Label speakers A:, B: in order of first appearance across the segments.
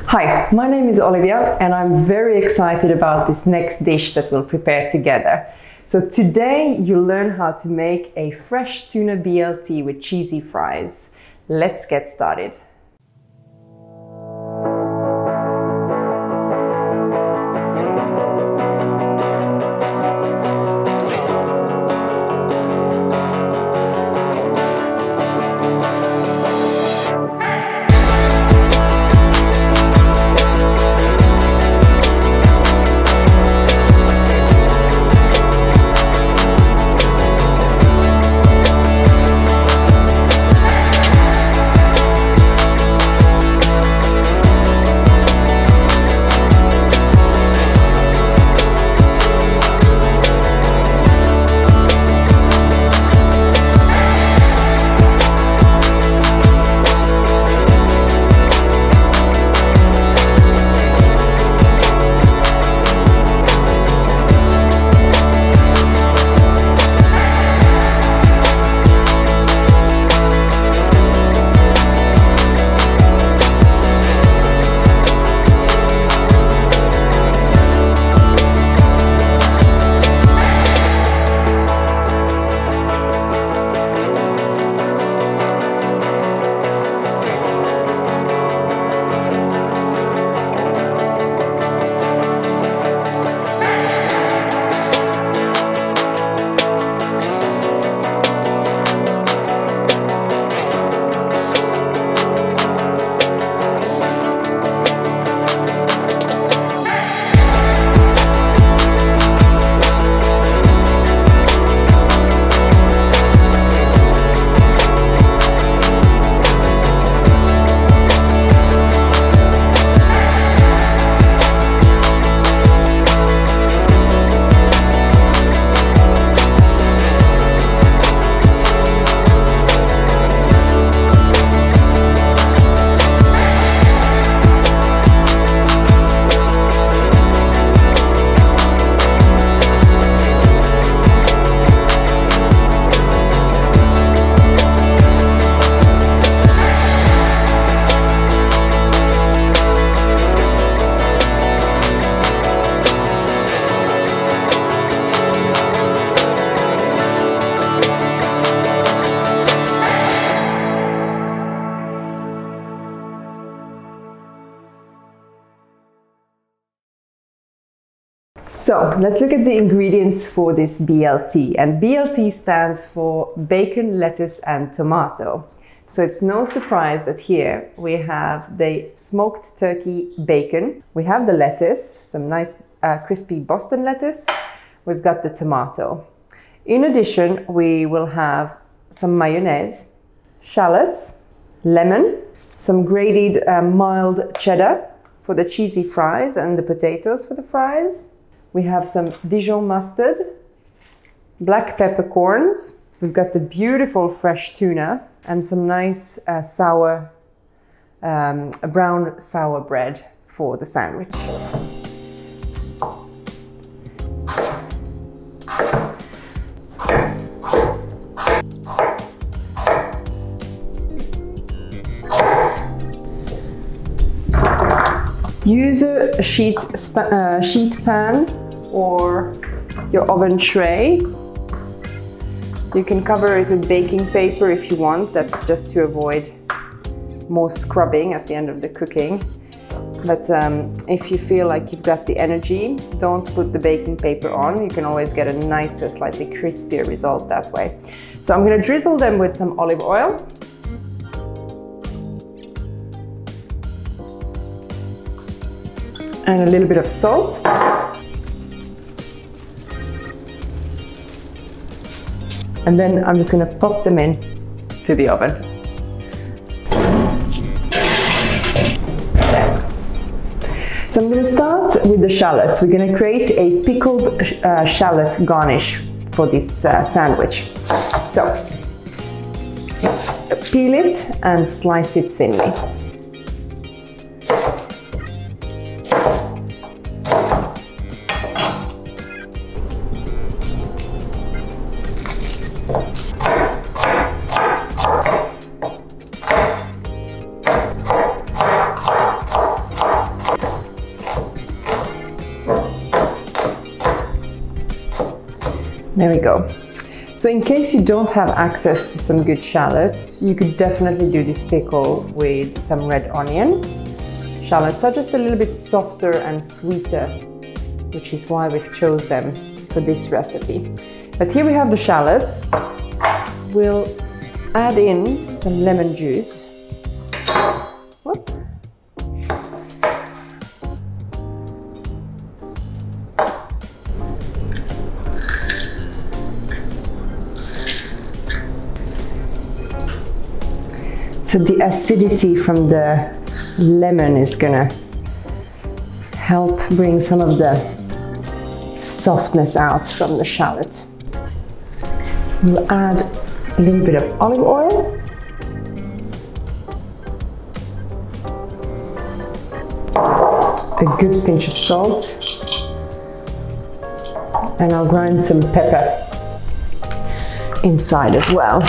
A: Hi, my name is Olivia and I'm very excited about this next dish that we'll prepare together. So today you'll learn how to make a fresh tuna BLT with cheesy fries. Let's get started. So let's look at the ingredients for this BLT, and BLT stands for bacon, lettuce and tomato. So it's no surprise that here we have the smoked turkey bacon, we have the lettuce, some nice crispy Boston lettuce, we've got the tomato. In addition, we will have some mayonnaise, shallots, lemon, some grated mild cheddar for the cheesy fries and the potatoes for the fries. We have some Dijon mustard, black peppercorns. We've got the beautiful fresh tuna and some nice brown sour bread for the sandwich. Use a sheet pan or your oven tray. You can cover it with baking paper if you want. That's just to avoid more scrubbing at the end of the cooking. But if you feel like you've got the energy, don't put the baking paper on. You can always get a nicer, slightly crispier result that way. So I'm going to drizzle them with some olive oil. And a little bit of salt. And then I'm just going to pop them in to the oven. So I'm going to start with the shallots. We're going to create a pickled shallot garnish for this sandwich. So peel it and slice it thinly. There we go. So in case you don't have access to some good shallots, you could definitely do this pickle with some red onion. Shallots are just a little bit softer and sweeter, which is why we've chose them for this recipe. But here we have the shallots. We'll add in some lemon juice. Whoop. So the acidity from the lemon is gonna help bring some of the softness out from the shallot. We'll add a little bit of olive oil. A good pinch of salt. And I'll grind some pepper inside as well.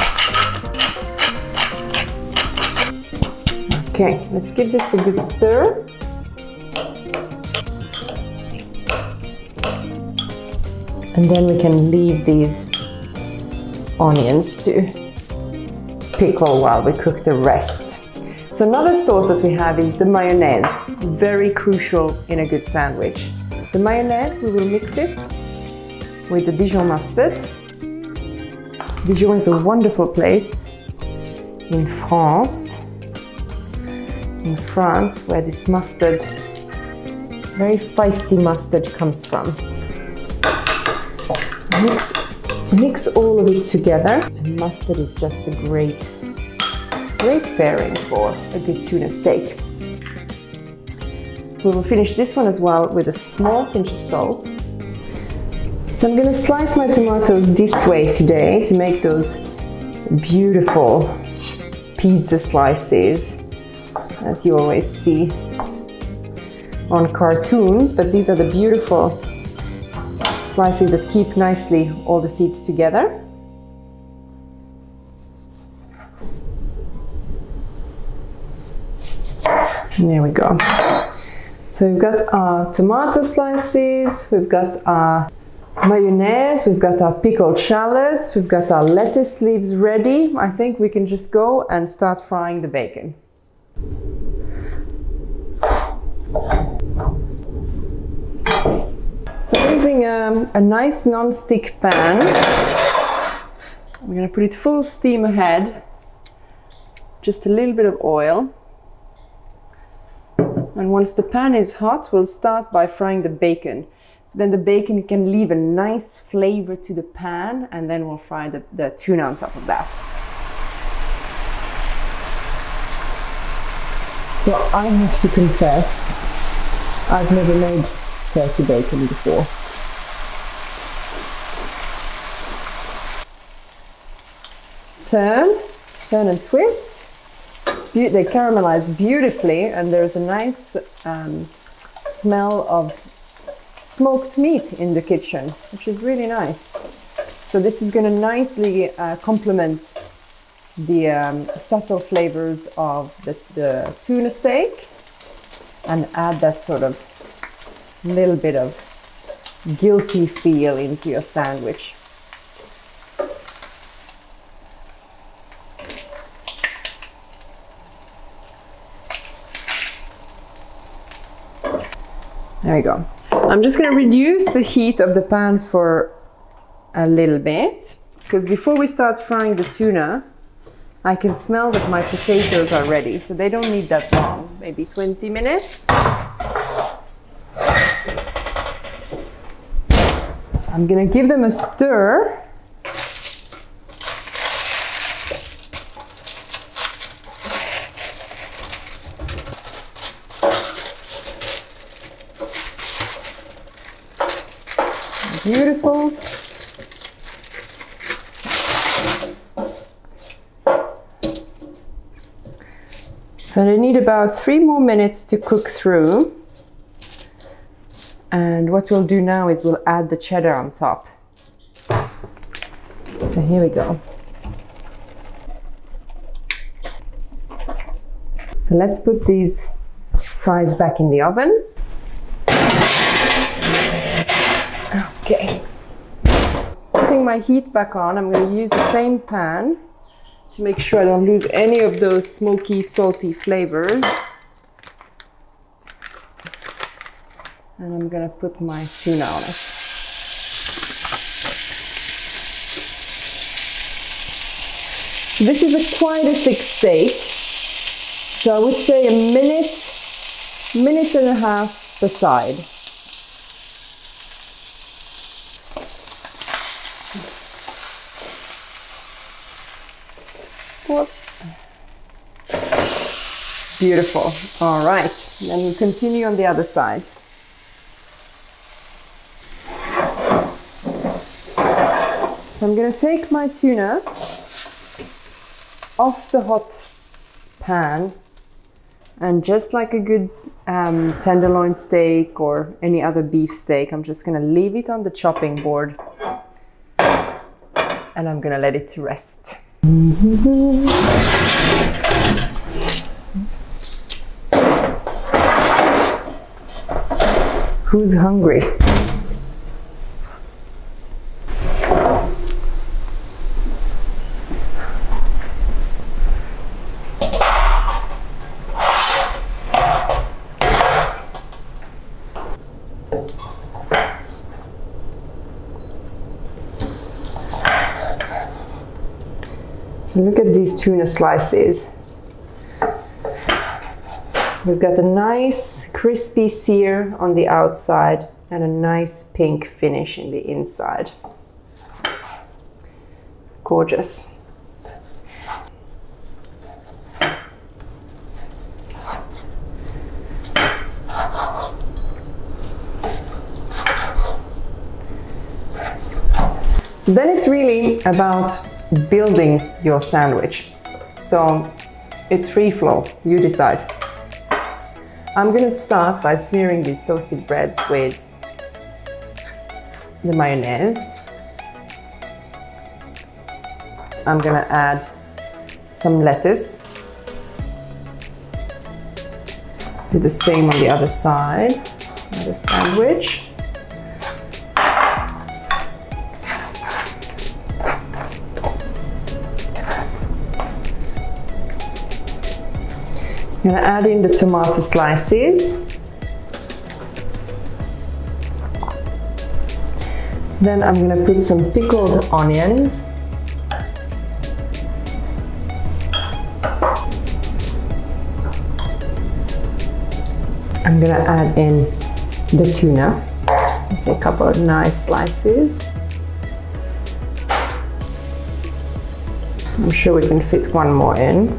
A: Okay, let's give this a good stir. And then we can leave these onions to pickle while we cook the rest. So another sauce that we have is the mayonnaise, very crucial in a good sandwich. The mayonnaise, we will mix it with the Dijon mustard. Dijon is a wonderful place in France. In France, where this mustard, very feisty mustard, comes from. Mix all of it together. And mustard is just a great pairing for a good tuna steak. We will finish this one as well with a small pinch of salt. So I'm going to slice my tomatoes this way today to make those beautiful pizza slices, as you always see on cartoons, but these are the beautiful slices that keep nicely all the seeds together. And there we go. So we've got our tomato slices, we've got our mayonnaise, we've got our pickled shallots, we've got our lettuce leaves ready. I think we can just go and start frying the bacon. So using a nice non-stick pan, we're going to put it full steam ahead, just a little bit of oil. And once the pan is hot, we'll start by frying the bacon. So then the bacon can leave a nice flavor to the pan, and then we'll fry the tuna on top of that. So I have to confess, I've never made turkey bacon before. Turn and twist. They caramelize beautifully, and there's a nice smell of smoked meat in the kitchen, which is really nice. So this is going to nicely complement the subtle flavors of the tuna steak and add that sort of little bit of guilty feel into your sandwich. There we go. I'm just going to reduce the heat of the pan for a little bit, because before we start frying the tuna, I can smell that my potatoes are ready, so they don't need that long, maybe 20 minutes. I'm going to give them a stir. Beautiful. So they need about 3 more minutes to cook through. And what we'll do now is we'll add the cheddar on top. So here we go. So let's put these fries back in the oven. Putting turning my heat back on, I'm going to use the same pan to make sure I don't lose any of those smoky, salty flavors. And I'm going to put my tuna on it. So this is quite a thick steak. So I would say a minute and a half per side. Whoop. Beautiful. All right, then we continue on the other side. So I'm going to take my tuna off the hot pan, and just like a good tenderloin steak or any other beef steak, I'm just going to leave it on the chopping board and I'm going to let it to rest. Who's hungry? So look at these tuna slices. We've got a nice crispy sear on the outside and a nice pink finish in the inside. Gorgeous. So then it's really about building your sandwich. So it's free flow, you decide. I'm gonna start by smearing these toasted breads with the mayonnaise. I'm gonna add some lettuce. Do the same on the other side of the sandwich. I'm going to add in the tomato slices. Then I'm going to put some pickled onions. I'm going to add in the tuna. Take a couple of nice slices. I'm sure we can fit one more in.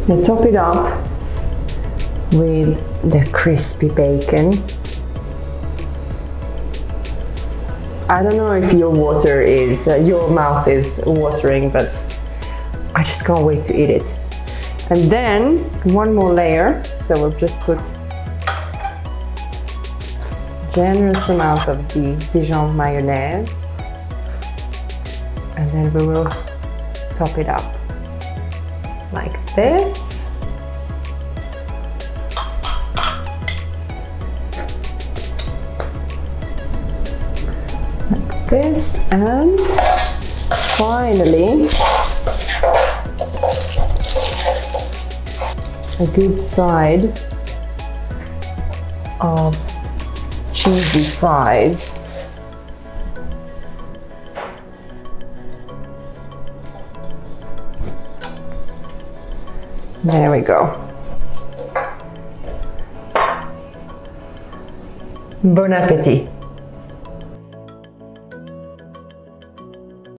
A: Now top it up with the crispy bacon. I don't know if your mouth is watering, but I just can't wait to eat it. And then one more layer. So we'll just put a generous amount of the Dijon mayonnaise, and then we will top it up like this. Like this, and finally a good side of cheesy fries. There we go. Bon appétit.